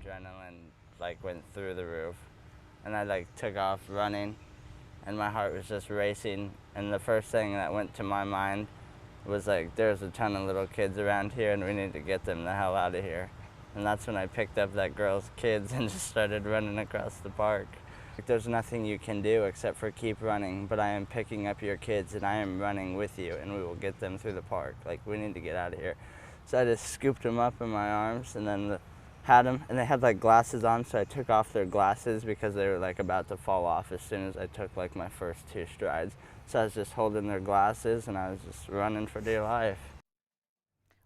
adrenaline like went through the roof, and I like took off running, and my heart was just racing, and the first thing that went to my mind was like, there's a ton of little kids around here and we need to get them the hell out of here. And that's when I picked up that girl's kids and just started running across the park. There's nothing you can do except for keep running, but I am picking up your kids and I am running with you, and we will get them through the park. Like, we need to get out of here. So I just scooped them up in my arms and then had them, and they had like glasses on, so I took off their glasses because they were like about to fall off as soon as I took like my first 2 strides. So I was just holding their glasses and I was just running for dear life.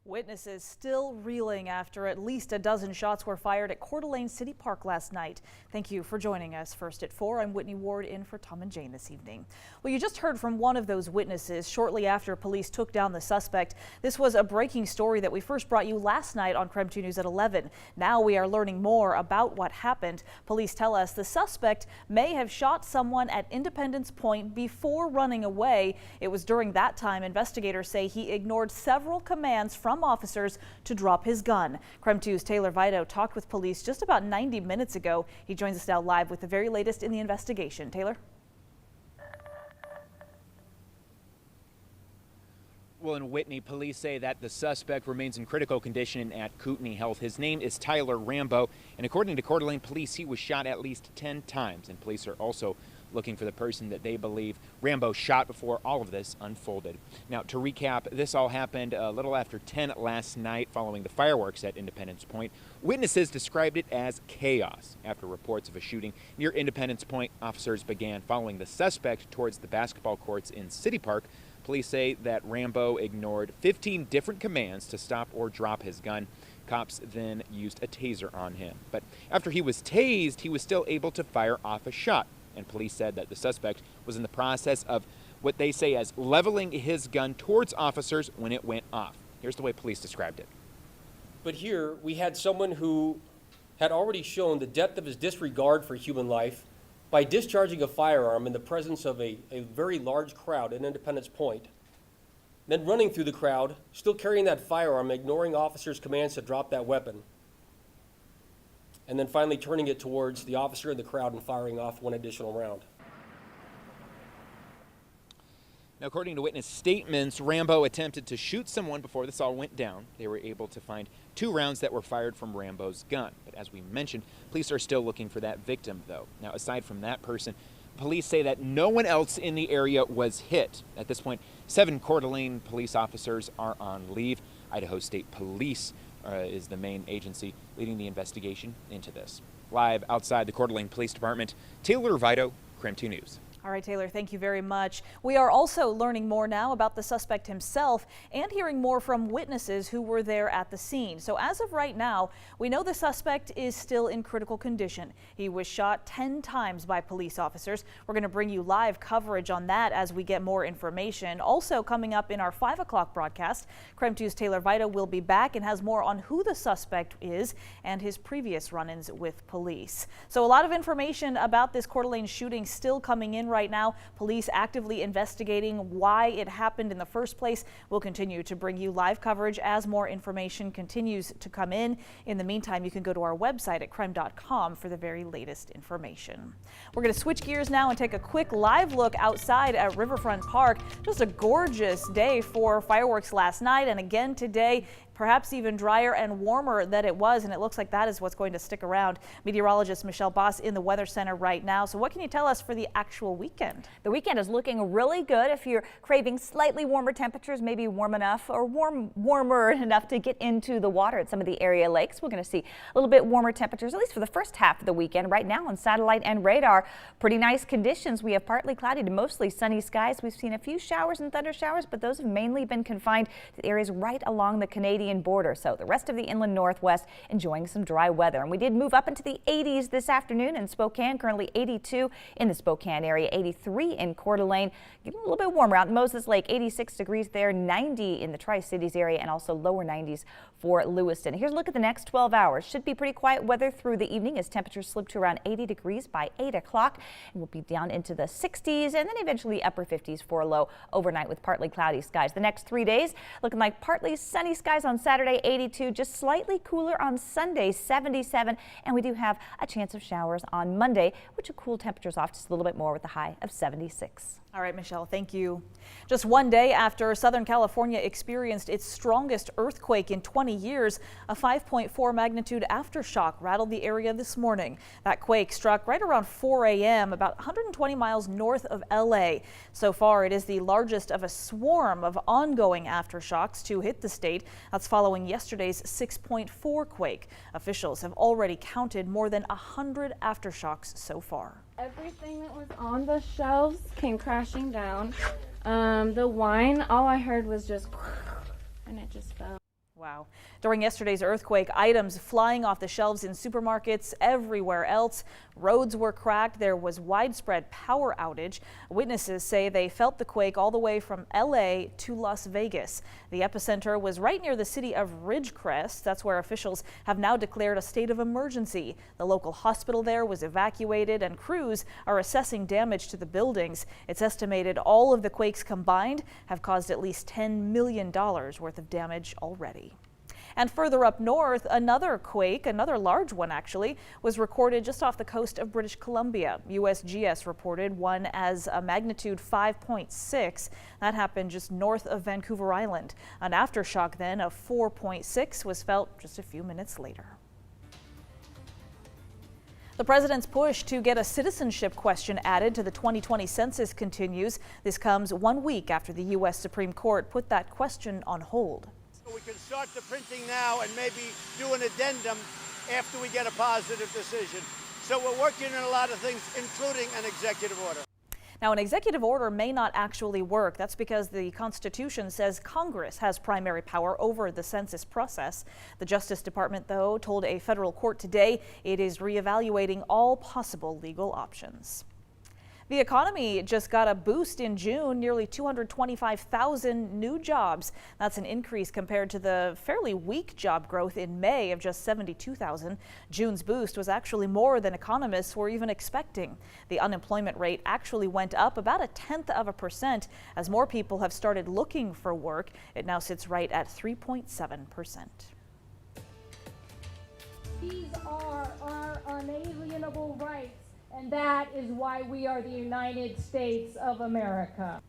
Witnesses still reeling after at least a dozen shots were fired at Coeur d'Alene City Park last night. Thank you for joining us. First at 4, I'm Whitney Ward in for Tom and Jane this evening. Well, you just heard from one of those witnesses shortly after police took down the suspect. This was a breaking story that we first brought you last night on KREM 2 News at 11. Now we are learning more about what happened. Police tell us the suspect may have shot someone at Independence Point before running away. It was during that time investigators say he ignored several commands from officers to drop his gun. KREM 2's Taylor Vito talked with police just about 90 minutes ago. He joins us now live with the very latest in the investigation. Taylor? Well, in Whitney, police say that the suspect remains in critical condition at Kootenai Health. His name is Tyler Rambo, and according to Coeur d'Alene police, he was shot at least 10 times. And police are also looking for the person that they believe Rambo shot before all of this unfolded. Now, to recap, this all happened a little after 10 last night following the fireworks at Independence Point. Witnesses described it as chaos. After reports of a shooting near Independence Point, officers began following the suspect towards the basketball courts in City Park. Police say that Rambo ignored 15 different commands to stop or drop his gun. Cops then used a taser on him. But after he was tased, he was still able to fire off a shot. And police said that the suspect was in the process of what they say as leveling his gun towards officers when it went off. Here's the way police described it. But here we had someone who had already shown the depth of his disregard for human life by discharging a firearm in the presence of a very large crowd at Independence Point, then running through the crowd, still carrying that firearm, ignoring officers' commands to drop that weapon, and then finally turning it towards the officer in the crowd and firing off one additional round. Now, according to witness statements, Rambo attempted to shoot someone before this all went down. They were able to find 2 rounds that were fired from Rambo's gun. But as we mentioned, police are still looking for that victim, though. Now, aside from that person, police say that no one else in the area was hit. At this point, 7 Coeur d'Alene police officers are on leave. Idaho State Police is the main agency leading the investigation into this. Live outside the Coeur d'Alene Police Department, Taylor Vito, KREM 2 News. All right, Taylor, thank you very much. We are also learning more now about the suspect himself and hearing more from witnesses who were there at the scene. So as of right now, we know the suspect is still in critical condition. He was shot 10 times by police officers. We're going to bring you live coverage on that as we get more information. Also coming up in our 5 o'clock broadcast, KREM 2's Taylor Vito will be back and has more on who the suspect is and his previous run-ins with police. So a lot of information about this Coeur d'Alene shooting still coming in right now. Police actively investigating why it happened in the first place. We'll continue to bring you live coverage as more information continues to come in. In the meantime, you can go to our website at krem.com for the very latest information. We're going to switch gears now and take a quick live look outside at Riverfront Park. Just a gorgeous day for fireworks last night and again today. Perhaps even drier and warmer than it was, and it looks like that is what's going to stick around. Meteorologist Michelle Boss in the Weather Center right now. So what can you tell us for the actual weekend? The weekend is looking really good if you're craving slightly warmer temperatures, maybe warm enough or warmer enough to get into the water at some of the area lakes. We're going to see a little bit warmer temperatures, at least for the first half of the weekend. Right now on satellite and radar, pretty nice conditions. We have partly cloudy to mostly sunny skies. We've seen a few showers and thunder showers, but those have mainly been confined to the areas right along the Canadian border. So the rest of the inland northwest enjoying some dry weather. And we did move up into the 80s this afternoon in Spokane, currently 82 in the Spokane area, 83 in Coeur d'Alene. Getting a little bit warmer out in Moses Lake, 86 degrees there, 90 in the Tri-Cities area, and also lower 90s for Lewiston. Here's a look at the next 12 hours. Should be pretty quiet weather through the evening as temperatures slip to around 80 degrees by 8 o'clock. And we'll be down into the 60s and then eventually upper 50s for a low overnight with partly cloudy skies. The next 3 days looking like partly sunny skies on Saturday, 82, just slightly cooler on Sunday, 77, and we do have a chance of showers on Monday, which will cool temperatures off just a little bit more with a high of 76. All right, Michelle, thank you. Just one day after Southern California experienced its strongest earthquake in 20 years, a 5.4 magnitude aftershock rattled the area this morning. That quake struck right around 4 a.m., about 120 miles north of LA. So far, it is the largest of a swarm of ongoing aftershocks to hit the state. That's following yesterday's 6.4 quake. Officials have already counted more than 100 aftershocks so far. Everything that was on the shelves came crashing down. The wine, all I heard was just and it just fell. Wow. During yesterday's earthquake, items flying off the shelves in supermarkets everywhere else. Roads were cracked. There was widespread power outage. Witnesses say they felt the quake all the way from LA to Las Vegas. The epicenter was right near the city of Ridgecrest. That's where officials have now declared a state of emergency. The local hospital there was evacuated and crews are assessing damage to the buildings. It's estimated all of the quakes combined have caused at least $10 million worth of damage already. And further up north, another quake, another large one actually, was recorded just off the coast of British Columbia. USGS reported one as a magnitude 5.6. That happened just north of Vancouver Island. An aftershock then of 4.6 was felt just a few minutes later. The president's push to get a citizenship question added to the 2020 census continues. This comes 1 week after the U.S. Supreme Court put that question on hold. We can start the printing now and maybe do an addendum after we get a positive decision. So we're working on a lot of things, including an executive order. Now, an executive order may not actually work. That's because the Constitution says Congress has primary power over the census process. The Justice Department, though, told a federal court today it is reevaluating all possible legal options. The economy just got a boost in June, nearly 225,000 new jobs. That's an increase compared to the fairly weak job growth in May of just 72,000. June's boost was actually more than economists were even expecting. The unemployment rate actually went up about 0.1% as more people have started looking for work. It now sits right at 3.7%. These are our unalienable rights. And that is why we are the United States of America.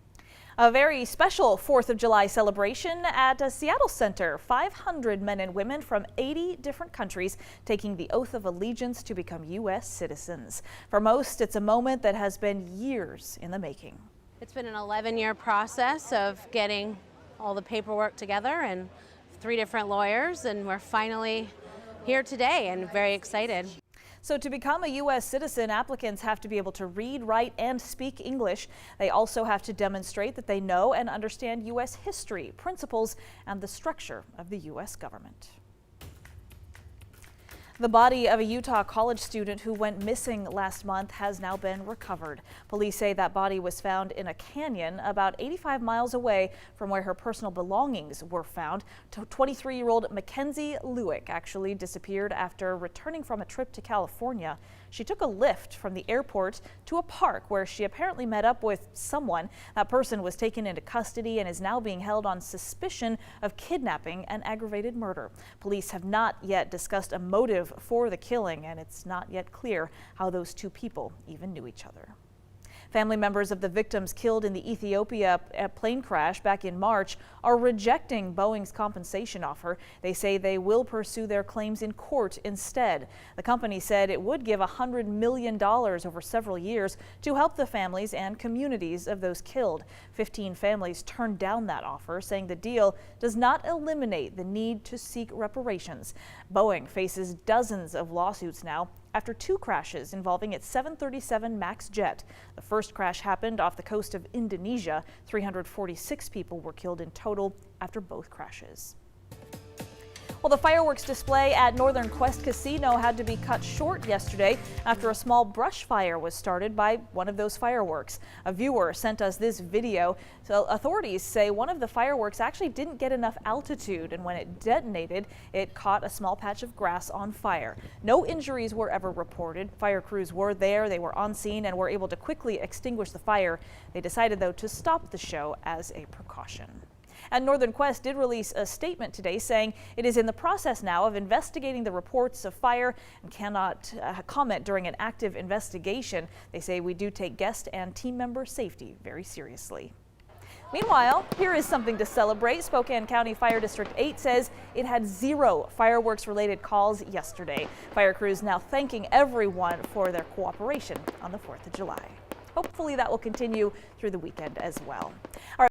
A very special 4th of July celebration at a Seattle Center. 500 men and women from 80 different countries taking the oath of allegiance to become U.S. citizens. For most, it's a moment that has been years in the making. It's been an 11-year process of getting all the paperwork together and 3 different lawyers, and we're finally here today and very excited. So to become a U.S. citizen, applicants have to be able to read, write, and speak English. They also have to demonstrate that they know and understand U.S. history, principles, and the structure of the U.S. government. The body of a Utah college student who went missing last month has now been recovered. Police say that body was found in a canyon about 85 miles away from where her personal belongings were found. 23-year-old Mackenzie Lewick actually disappeared after returning from a trip to California. She took a lift from the airport to a park where she apparently met up with someone. That person was taken into custody and is now being held on suspicion of kidnapping and aggravated murder. Police have not yet discussed a motive for the killing, and it's not yet clear how those two people even knew each other. Family members of the victims killed in the Ethiopia plane crash back in March are rejecting Boeing's compensation offer. They say they will pursue their claims in court instead. The company said it would give $100 million over several years to help the families and communities of those killed. 15 families turned down that offer, saying the deal does not eliminate the need to seek reparations. Boeing faces dozens of lawsuits now after 2 crashes involving its 737 MAX jet. The first crash happened off the coast of Indonesia. 346 people were killed in total after both crashes. Well, the fireworks display at Northern Quest Casino had to be cut short yesterday after a small brush fire was started by one of those fireworks. A viewer sent us this video. So authorities say one of the fireworks actually didn't get enough altitude, and when it detonated, it caught a small patch of grass on fire. No injuries were ever reported. Fire crews were there, they were on scene, and were able to quickly extinguish the fire. They decided, though, to stop the show as a precaution. And Northern Quest did release a statement today saying it is in the process now of investigating the reports of fire and cannot comment during an active investigation. They say we do take guest and team member safety very seriously. Meanwhile, here is something to celebrate. Spokane County Fire District 8 says it had 0 fireworks-related calls yesterday. Fire crews now thanking everyone for their cooperation on the 4th of July. Hopefully that will continue through the weekend as well. All right.